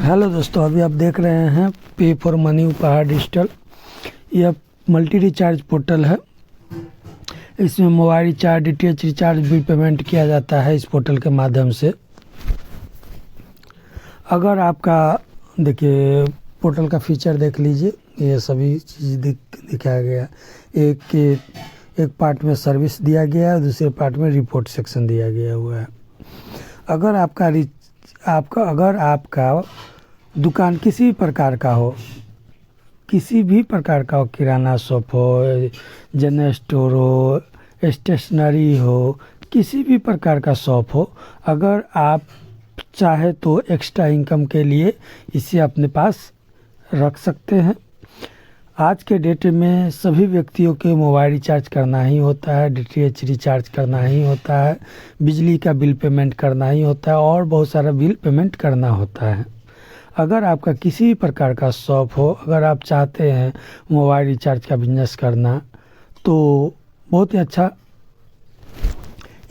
Hello दोस्तों, अभी आप देख रहे हैं पे फॉर मनी उपहार डिजिटल। यह मल्टी रिचार्ज पोर्टल है। इसमें mobile recharge, DTH recharge, bill payment किया जाता है इस पोर्टल के माध्यम से। अगर आपका देखिए पोर्टल का फीचर देख लीजिए, ये सभी चीज़ दिखाया गया। एक पार्ट में सर्विस दिया गया है, दूसरे पार्ट में रिपोर्ट सेक्शन दिया गया हुआ है। अगर आपका दुकान किसी भी प्रकार का हो, किराना शॉप हो, जनरल स्टोर हो, स्टेशनरी हो, किसी भी प्रकार का शॉप हो, अगर आप चाहे तो एक्स्ट्रा इनकम के लिए इसे अपने पास रख सकते हैं। आज के डेट में सभी व्यक्तियों के मोबाइल रिचार्ज करना ही होता है, डीटीएच रिचार्ज करना ही होता है, बिजली का बिल पेमेंट करना ही होता है और बहुत सारा बिल पेमेंट करना होता है। अगर आपका किसी भी प्रकार का शॉप हो, अगर आप चाहते हैं मोबाइल रिचार्ज का बिजनेस करना, तो बहुत ही अच्छा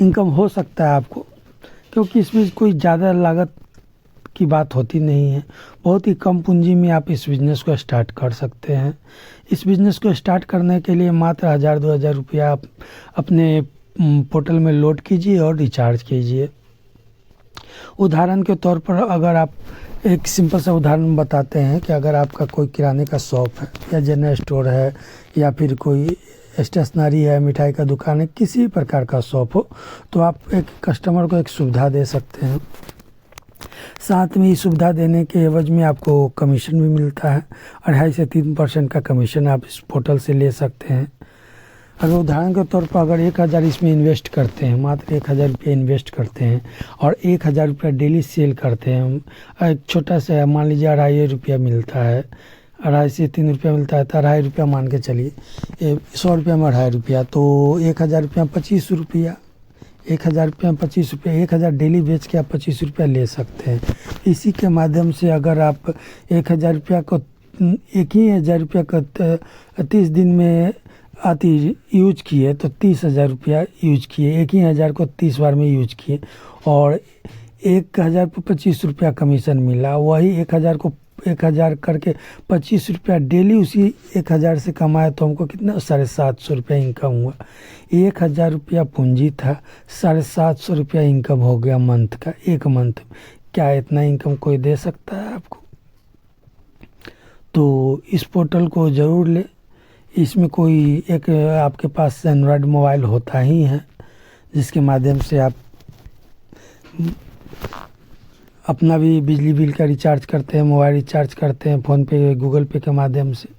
इनकम हो सकता है आपको, क्योंकि इसमें कोई ज़्यादा लागत की बात होती नहीं है। बहुत ही कम पूंजी में आप इस बिज़नेस को स्टार्ट कर सकते हैं। इस बिज़नेस को स्टार्ट करने के लिए मात्र 1000-2000 रुपया आप अपने पोर्टल में लोड कीजिए और रिचार्ज कीजिए। उदाहरण के तौर पर अगर आप एक सिंपल सा उदाहरण बताते हैं कि अगर आपका कोई किराने का शॉप है या जनरल स्टोर है या फिर कोई स्टेशनरी है, मिठाई का दुकान है, किसी भी प्रकार का शॉप हो, तो आप एक कस्टमर को एक सुविधा दे सकते हैं। साथ में इस सुविधा देने के एवज में आपको कमीशन भी मिलता है। 2.5 से 3% का कमीशन आप इस पोर्टल से ले सकते हैं। अगर उदाहरण के तौर पर अगर 1000 इसमें इन्वेस्ट करते हैं, मात्र 1000 रुपये इन्वेस्ट करते हैं और 1000 रुपया डेली सेल करते हैं, एक छोटा सा मान लीजिए 2.5 रुपया मिलता है, 2.5 से 3 रुपया मिलता है, तो 2.5 रुपया मान के चलिए, 100 रुपया में 2.5 रुपया, तो 1000 रुपया 25 रुपया, 1000 रुपया 25 रुपया, 1000 डेली बेच के आप 25 रुपया ले सकते हैं। इसी के माध्यम से अगर आप 1000 रुपया को 1000 रुपया का 30 दिन में यूज किए तो 30,000 रुपया यूज किए, 1000 को 30 बार में यूज किए और 1000 पर 25 रुपया कमीशन मिला। वही 1000 करके 25 रुपया डेली उसी 1000 से कमाए तो हमको कितना 750 रुपया इनकम हुआ। 1000 रुपया पूंजी था, 750 रुपया इनकम हो गया मंथ का, एक मंथ। क्या इतना इनकम कोई दे सकता है आपको? तो इस पोर्टल को ज़रूर ले। इसमें कोई एक आपके पास एंड्रॉयड मोबाइल होता ही है, जिसके माध्यम से आप अपना भी बिजली बिल का रिचार्ज करते हैं, मोबाइल रिचार्ज करते हैं, फ़ोन पे, गूगल पे के माध्यम से।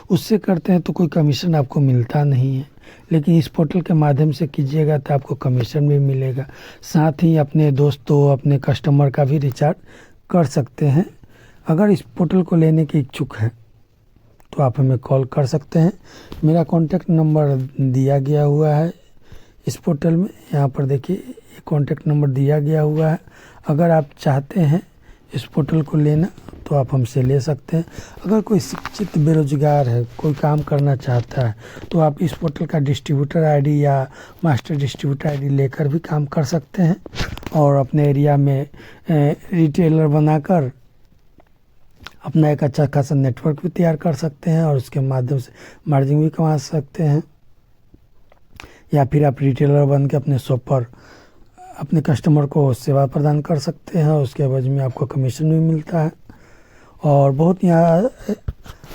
उससे करते हैं तो कोई कमीशन आपको मिलता नहीं है, लेकिन इस पोर्टल के माध्यम से कीजिएगा तो आपको कमीशन भी मिलेगा। साथ ही अपने दोस्तों, अपने कस्टमर का भी रिचार्ज कर सकते हैं। अगर इस पोर्टल को लेने के इच्छुक हैं तो आप हमें कॉल कर सकते हैं। मेरा कॉन्टैक्ट नंबर दिया गया हुआ है इस पोर्टल में, यहाँ पर देखिए कॉन्टैक्ट नंबर दिया गया हुआ है। अगर आप चाहते हैं इस पोर्टल को लेना तो आप हमसे ले सकते हैं। अगर कोई शिक्षित बेरोजगार है, कोई काम करना चाहता है, तो आप इस पोर्टल का डिस्ट्रीब्यूटर आईडी या मास्टर डिस्ट्रीब्यूटर आईडी लेकर भी काम कर सकते हैं और अपने एरिया में रिटेलर बनाकर अपना एक अच्छा खासा नेटवर्क भी तैयार कर सकते हैं और उसके माध्यम से मार्जिन भी कमा सकते हैं। या फिर आप रिटेलर बन के अपने शॉप पर अपने कस्टमर को सेवा प्रदान कर सकते हैं और उसके एवज में आपको कमीशन भी मिलता है। और बहुत ही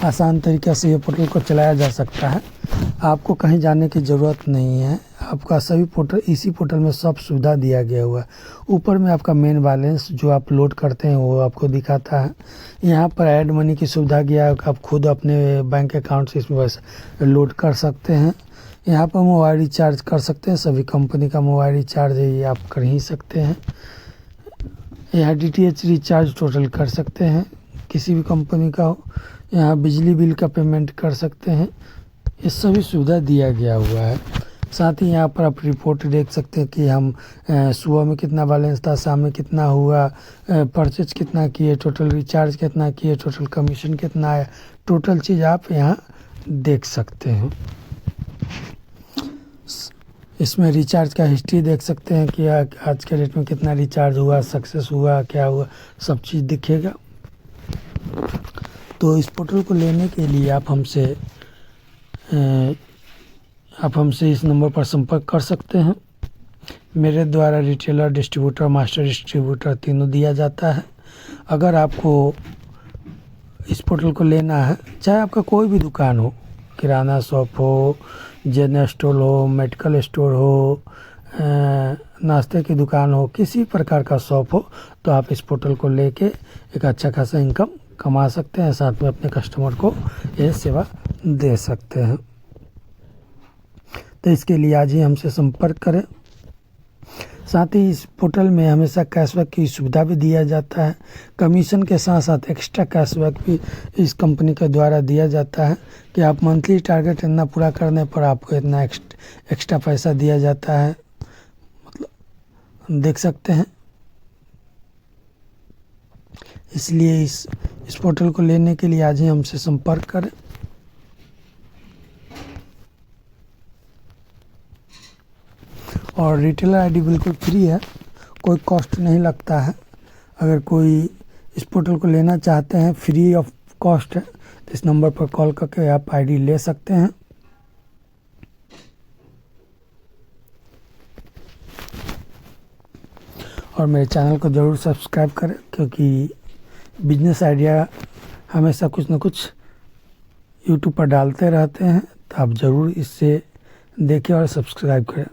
आसान तरीक़े से ये पोर्टल को चलाया जा सकता है। आपको कहीं जाने की ज़रूरत नहीं है। आपका सभी पोर्टल, इसी पोर्टल में सब सुविधा दिया गया हुआ है। ऊपर में आपका मेन बैलेंस जो आप लोड करते हैं वो आपको दिखाता है। यहाँ पर ऐड मनी की सुविधा दिया है, आप खुद अपने बैंक अकाउंट से इसमें वैसे लोड कर सकते हैं। यहाँ पर मोबाइल रिचार्ज कर सकते हैं, सभी कंपनी का मोबाइल रिचार्ज है ये आप कर ही सकते हैं। यहाँ डीटीएच रिचार्ज टोटल कर सकते हैं, किसी भी कंपनी का हो। यहाँ बिजली बिल का पेमेंट कर सकते हैं। ये सभी सुविधा दिया गया हुआ है। साथ ही यहाँ पर आप रिपोर्ट देख सकते हैं कि हम सुबह में कितना बैलेंस था, शाम में कितना हुआ, परचेज कितना किए, टोटल रिचार्ज कितना किए, टोटल कमीशन कितना आया, टोटल चीज़ आप यहाँ देख सकते हैं। इसमें रिचार्ज का हिस्ट्री देख सकते हैं कि आज के डेट में कितना रिचार्ज हुआ, सक्सेस हुआ, क्या हुआ, सब चीज़ दिखेगा। तो इस पोर्टल को लेने के लिए आप हमसे इस नंबर पर संपर्क कर सकते हैं। मेरे द्वारा रिटेलर, डिस्ट्रीब्यूटर, मास्टर डिस्ट्रीब्यूटर तीनों दिया जाता है। अगर आपको इस पोर्टल को लेना है, चाहे आपका कोई भी दुकान हो, किराना शॉप हो, जनरल स्टोर हो, मेडिकल स्टोर हो, नाश्ते की दुकान हो, किसी प्रकार का शॉप हो, तो आप इस पोर्टल को लेके एक अच्छा खासा इनकम कमा सकते हैं, साथ में अपने कस्टमर को ये सेवा दे सकते हैं। तो इसके लिए आज ही हमसे संपर्क करें। साथ ही इस पोर्टल में हमेशा कैशबैक की सुविधा भी दिया जाता है। कमीशन के साथ साथ एक्स्ट्रा कैशबैक भी इस कंपनी के द्वारा दिया जाता है कि आप मंथली टारगेट इतना पूरा करने पर आपको इतना एक्स्ट्रा पैसा दिया जाता है, मतलब देख सकते हैं। इसलिए इस पोर्टल को लेने के लिए आज ही हमसे संपर्क करें। और रिटेलर आईडी बिल्कुल फ्री है, कोई कॉस्ट नहीं लगता है। अगर कोई इस पोर्टल को लेना चाहते हैं, फ्री ऑफ कॉस्ट है, तो इस नंबर पर कॉल करके आप आईडी ले सकते हैं। और मेरे चैनल को ज़रूर सब्सक्राइब करें, क्योंकि बिजनेस आइडिया हमेशा कुछ न कुछ यूट्यूब पर डालते रहते हैं। तो आप ज़रूर इससे देखें और सब्सक्राइब करें।